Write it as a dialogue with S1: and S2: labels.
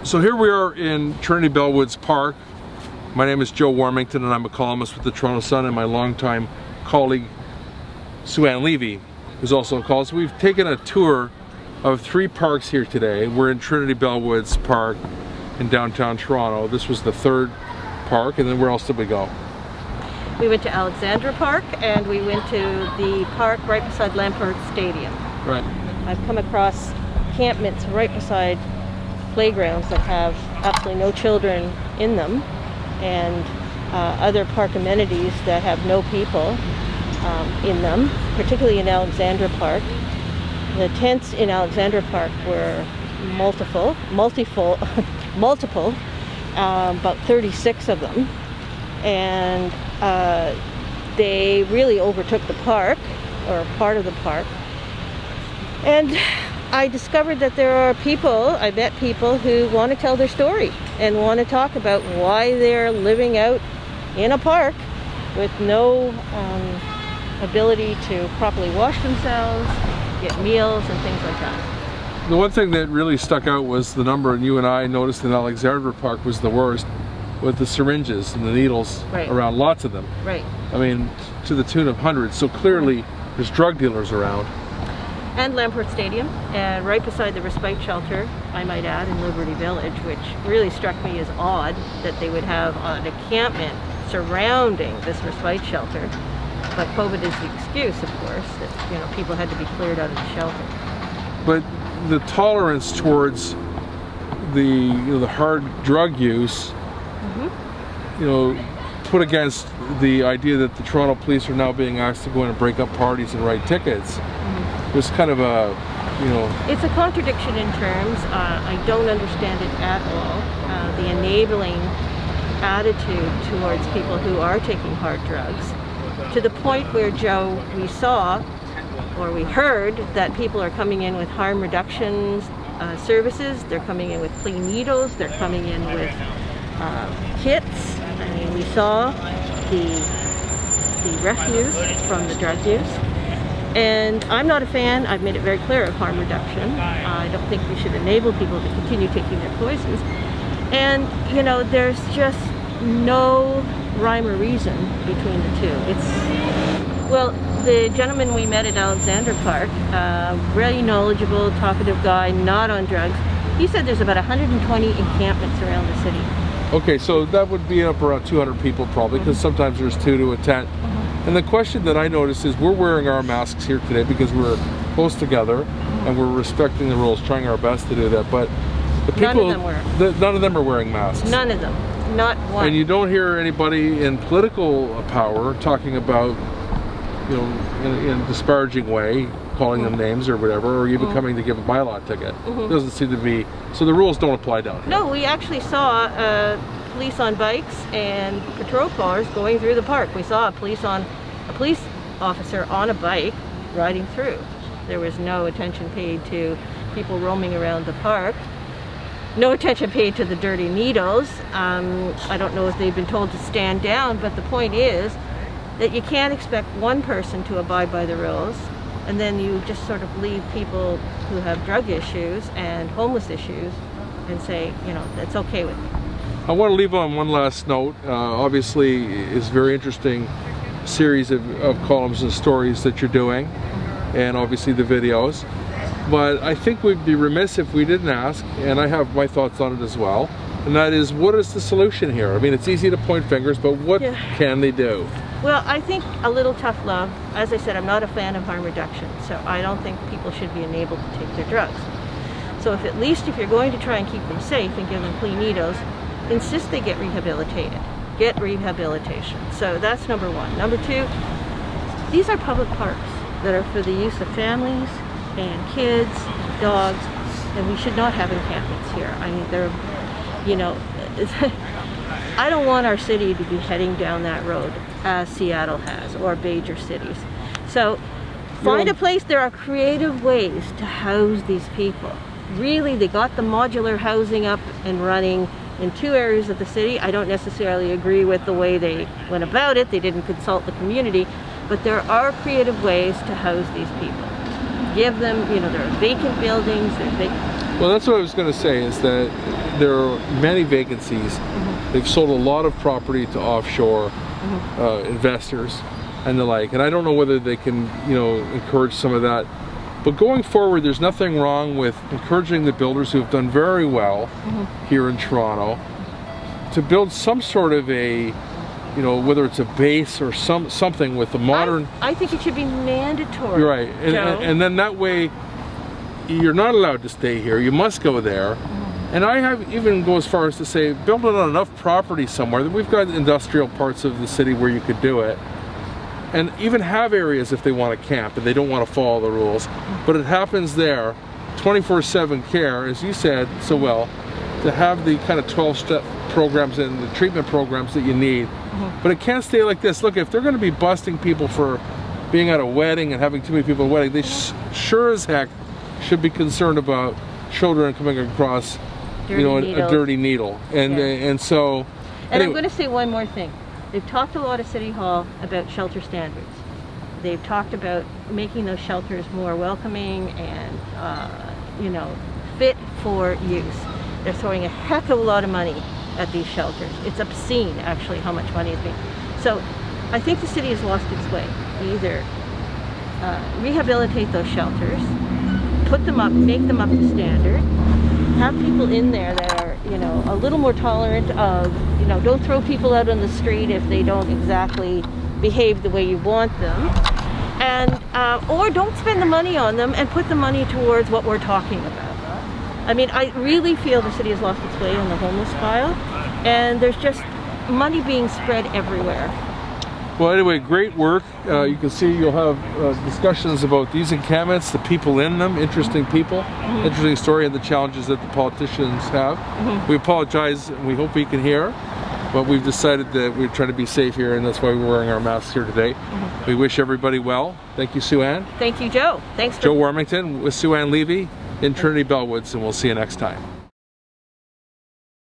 S1: So here we are in Trinity Bellwoods Park. My name is Joe Warmington and I'm a columnist with the Toronto Sun, and my longtime colleague Sue-Ann Levy is also a columnist. We've taken a tour of 3 parks here today. We're in Trinity Bellwoods Park in downtown Toronto. This was the 3rd park, and then where else did we go?
S2: We went to Alexandra Park and we went to the park right beside Lamport Stadium.
S1: Right.
S2: I've come across encampments right beside playgrounds that have absolutely no children in them, and other park amenities that have no people in them, particularly in Alexandra Park. The tents in Alexandra Park were multiple, about 36 of them, and they really overtook the park, or part of the park. And I discovered that there are people, I met people who want to tell their story and want to talk about why they're living out in a park with no ability to properly wash themselves, get meals and things like that.
S1: The one thing that really stuck out was the number, and you and I noticed in Alexandra Park was the worst, with the syringes and the needles around, lots of them.
S2: Right.
S1: I mean, to the tune of hundreds. So clearly there's drug dealers around.
S2: And Lamport Stadium, and right beside the respite shelter, I might add, in Liberty Village, which really struck me as odd that they would have an encampment surrounding this respite shelter. But COVID is the excuse, of course, that people had to be cleared out of the shelter.
S1: But the tolerance towards the hard drug use, put against the idea that the Toronto police are now being asked to go in and break up parties and write tickets, was kind of a,
S2: It's a contradiction in terms. I don't understand it at all. The enabling attitude towards people who are taking hard drugs, to the point where, Joe, we saw, or we heard, that people are coming in with harm reduction services. They're coming in with clean needles. They're coming in with kits. I mean, we saw the refuse from the drug use. And I'm not a fan, I've made it very clear, of harm reduction. I don't think we should enable people to continue taking their poisons. And, there's just no rhyme or reason between the two. Well, the gentleman we met at Alexandra Park, really knowledgeable, talkative guy, not on drugs, he said there's about 120 encampments around the city. Okay,
S1: so that would be up around 200 people probably, because sometimes there's 2 to a tent. And the question that I noticed is, we're wearing our masks here today because we're close together and we're respecting the rules, trying our best to do that. But the people, none of them are wearing masks.
S2: None of them, not one.
S1: And you don't hear anybody in political power talking about, in a disparaging way, calling them names or whatever, or even coming to give a bylaw ticket. It doesn't seem to be, so the rules don't apply down here.
S2: No, we actually saw police on bikes and patrol cars going through the park. We saw a police officer on a bike riding through. There was no attention paid to people roaming around the park. No attention paid to the dirty needles. I don't know if they've been told to stand down, but the point is that you can't expect one person to abide by the rules, and then you just sort of leave people who have drug issues and homeless issues and say, that's okay with me.
S1: I want to leave on one last note. Obviously, it's a very interesting series of columns and stories that you're doing, and obviously the videos. But I think we'd be remiss if we didn't ask, and I have my thoughts on it as well, and that is, what is the solution here? I mean, it's easy to point fingers, but what can they do?
S2: Well, I think a little tough love. As I said, I'm not a fan of harm reduction, so I don't think people should be enabled to take their drugs. So if you're going to try and keep them safe and give them clean needles, insist they get rehabilitated. Get rehabilitation. So that's number one. Number two, these are public parks that are for the use of families and kids, dogs, and we should not have encampments here. I mean, I don't want our city to be heading down that road as Seattle has, or major cities. So find a place. There are creative ways to house these people. Really, they got the modular housing up and running in 2 areas of the city. I don't necessarily agree with the way they went about it. They didn't consult the community, but there are creative ways to house these people. Give them, there are vacant buildings,
S1: Well, that's what I was going to say, is that there are many vacancies. They've sold a lot of property to offshore investors and the like, and I don't know whether they can, you know, encourage some of that. But going forward, there's nothing wrong with encouraging the builders who have done very well here in Toronto to build some sort of a, you know, whether it's a base or something with the modern.
S2: I think it should be mandatory.
S1: You're right, and then that way, you're not allowed to stay here. You must go there. And I have even go as far as to say, build it on enough property somewhere that we've got industrial parts of the city where you could do it. And even have areas if they want to camp and they don't want to follow the rules. But it happens there, 24/7 care, as you said so well, to have the kind of 12-step programs and the treatment programs that you need. But it can't stay like this. Look, if they're going to be busting people for being at a wedding and having too many people at a wedding, they sure as heck should be concerned about children coming across a dirty needle. And so
S2: and anyway. I'm going to say one more thing. They've talked a lot at City Hall about shelter standards. They've talked about making those shelters more welcoming and you know, fit for use. They're throwing a heck of a lot of money at these shelters. It's obscene actually how much money is being. So I think the city has lost its way. Either rehabilitate those shelters, put them up, make them up to standard, have people in there that are, you know, a little more tolerant of, you know, don't throw people out on the street if they don't exactly behave the way you want them, and or don't spend the money on them and put the money towards what we're talking about. I mean, I really feel the city has lost its way on the homeless file, and there's just money being spread everywhere.
S1: Well, anyway, great work. You can see you'll have discussions about these encampments, the people in them, interesting people, interesting story, and the challenges that the politicians have. We apologize, and we hope we can hear, but we've decided that we're trying to be safe here, and that's why we're wearing our masks here today. We wish everybody well. Thank you, Sue-Ann.
S2: Thank you, Joe. Thanks for
S1: Joe Warmington with Sue-Ann Levy in Trinity Bellwoods, and we'll see you next time.